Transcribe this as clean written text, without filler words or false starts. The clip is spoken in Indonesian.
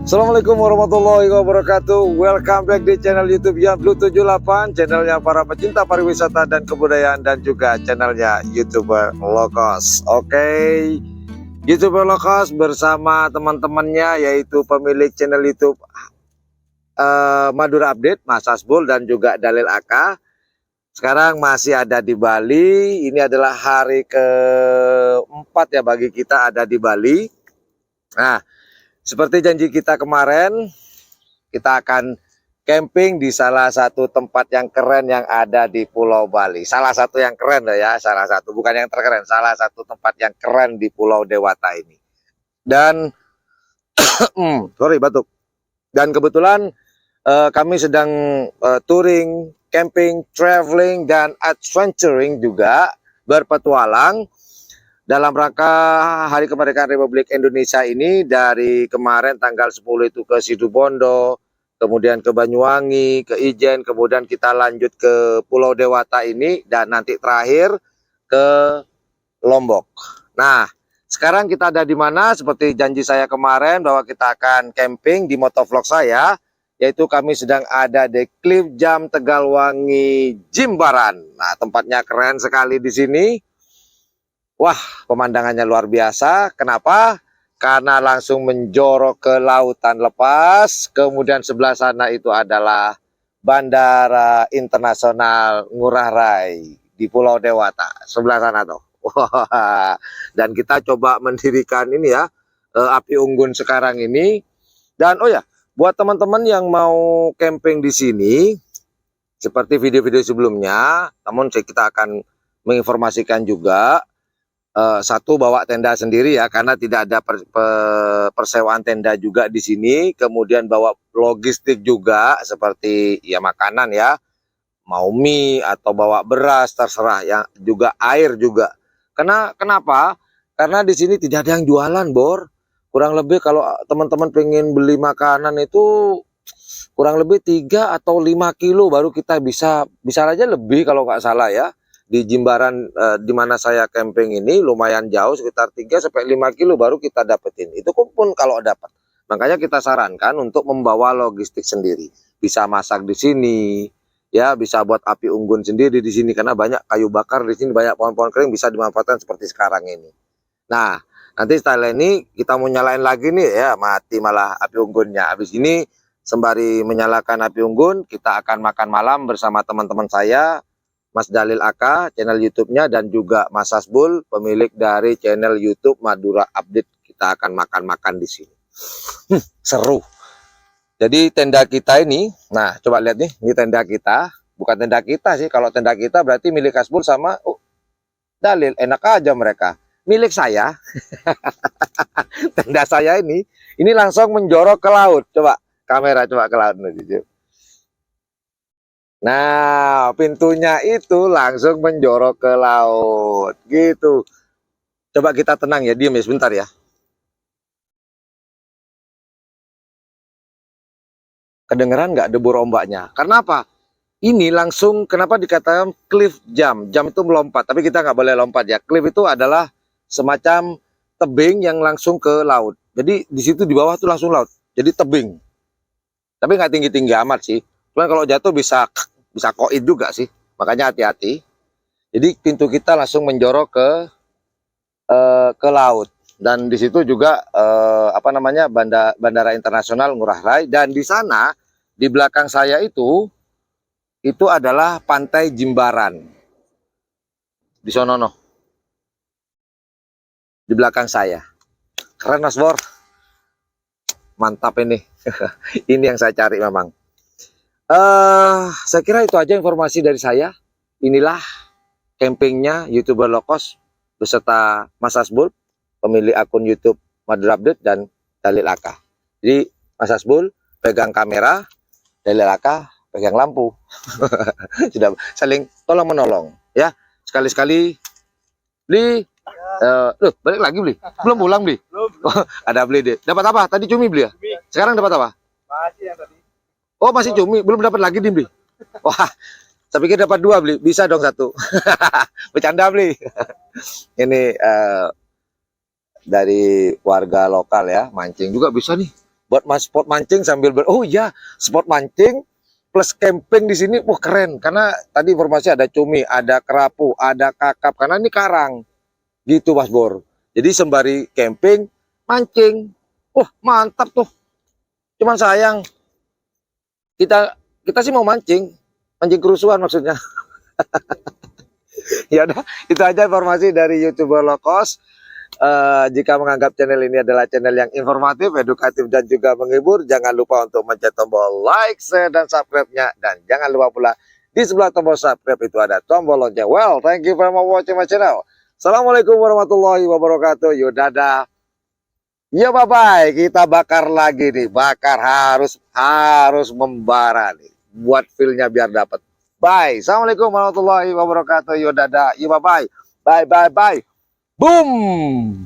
Assalamualaikum warahmatullahi wabarakatuh. Welcome back di channel YouTube yang Blue 78, channelnya para pecinta pariwisata dan kebudayaan, dan juga channelnya YouTuber Low Cost. Oke, YouTuber Low Cost bersama teman-temannya, yaitu pemilik channel YouTube Madura Update, Mas Asbul dan juga Dalil AK. Sekarang masih ada di Bali. Ini adalah hari keempat ya bagi kita ada di Bali. Nah, seperti janji kita kemarin, kita akan camping di salah satu tempat yang keren yang ada di Pulau Bali. Salah satu yang keren ya, salah satu, bukan yang terkeren, salah satu tempat yang keren di Pulau Dewata ini. Dan sorry batuk. Dan kebetulan kami sedang touring, camping, traveling, dan adventuring juga, berpetualang dalam rangka Hari Kemerdekaan Republik Indonesia ini. Dari kemarin tanggal 10 itu ke Situbondo, kemudian ke Banyuwangi, ke Ijen, kemudian kita lanjut ke Pulau Dewata ini, dan nanti terakhir ke Lombok. Nah, sekarang kita ada di mana? Seperti janji saya kemarin bahwa kita akan camping di motovlog saya, yaitu kami sedang ada di Cliff Jam Tegalwangi Jimbaran. Nah, tempatnya keren sekali di sini. Wah, pemandangannya luar biasa. Kenapa? Karena langsung menjorok ke lautan lepas. Kemudian sebelah sana itu adalah Bandara Internasional Ngurah Rai di Pulau Dewata. Sebelah sana tuh. Wah, dan kita coba mendirikan ini ya, api unggun sekarang ini. Dan oh ya, buat teman-teman yang mau camping di sini, seperti video-video sebelumnya, namun kita akan menginformasikan juga, satu, bawa tenda sendiri ya, karena tidak ada persewaan tenda juga di sini. Kemudian bawa logistik juga, seperti ya makanan ya, mau mie atau bawa beras, terserah, yang juga air juga. Kenapa? Karena di sini tidak ada yang jualan, Bor. Kurang lebih kalau teman-teman pengen beli makanan itu kurang lebih 3 atau 5 kilo baru kita bisa aja lebih kalau nggak salah ya. Di Jimbaran di mana saya camping ini lumayan jauh, sekitar 3 sampai 5 kilo baru kita dapetin. Itu pun kalau dapat. Makanya kita sarankan untuk membawa logistik sendiri. Bisa masak di sini, ya, bisa buat api unggun sendiri di sini karena banyak kayu bakar di sini, banyak pohon-pohon kering bisa dimanfaatkan seperti sekarang ini. Nah, nanti setelah ini kita mau nyalain lagi nih ya, mati malah api unggunnya. Habis ini sembari menyalakan api unggun, kita akan makan malam bersama teman-teman saya, Mas Dalil AK, channel YouTube-nya, dan juga Mas Asbul, pemilik dari channel YouTube Madura Update. Kita akan makan-makan di sini. Seru. Jadi tenda kita ini, nah coba lihat nih, ini tenda kita. Bukan tenda kita sih, kalau tenda kita berarti milik Asbul sama Dalil, enak aja mereka. Milik saya, tenda saya ini langsung menjorok ke laut. Coba kamera, coba ke laut. Nah, pintunya itu langsung menjorok ke laut, gitu. Coba kita tenang ya, diam ya sebentar ya. Kedengeran nggak debur ombaknya? Karena apa? Ini langsung, kenapa dikatakan cliff jam? Jam itu melompat, tapi kita nggak boleh lompat ya. Cliff itu adalah semacam tebing yang langsung ke laut. Jadi di situ di bawah tuh langsung laut. Jadi tebing. Tapi nggak tinggi-tinggi amat sih. Cuman kalau jatuh bisa koid juga sih. Makanya hati-hati. Jadi pintu kita langsung menjorok ke laut. Dan di situ juga Bandara Internasional Ngurah Rai. Dan di sana di belakang saya itu adalah Pantai Jimbaran. Di sono di belakang saya. Keren Mas Bor. Mantap ini. Ini yang saya cari memang. Saya kira itu aja informasi dari saya. Inilah campingnya YouTuber Low Cost beserta Mas Asbul, pemilik akun YouTube Madura Update, dan Dalil AK. Jadi Mas Asbul pegang kamera, Dalil AK pegang lampu. Sudah saling tolong menolong ya. Sekali-sekali beli. Loh, balik lagi beli? Belum pulang beli? Belum. Ada beli deh. Dapat apa? Tadi cumi beli ya? Cumi. Sekarang dapat apa? Masih yang tadi. Oh, masih cumi. Belum dapat lagi nih beli. Wah, saya pikir dapat 2 beli. Bisa dong 1. Bercanda beli. Ini dari warga lokal ya, mancing juga bisa nih. buat spot mancing sambil oh iya, spot mancing plus camping di sini, wah keren. Karena tadi informasi ada cumi, ada kerapu, ada kakap. Karena ini karang, gitu Mas Bor. Jadi sembari camping, mancing, wah mantap tuh. Cuman sayang, kita kita sih mau mancing, mancing kerusuhan maksudnya. Ya udah, itu aja informasi dari YouTuber low cost. Jika menganggap channel ini adalah channel yang informatif, edukatif, dan juga menghibur, jangan lupa untuk mencet tombol like, share, dan subscribe-nya. Dan jangan lupa pula di sebelah tombol subscribe itu ada tombol lonceng. Well, thank you for watching my channel. Assalamualaikum warahmatullahi wabarakatuh. Yuk, dadah. Ya bye-bye. Kita bakar lagi nih. Bakar harus membara nih. Buat feel-nya biar dapat. Bye. Assalamualaikum warahmatullahi wabarakatuh. Yuk, dadah. Yuk, bye-bye. Bye-bye-bye. Boom!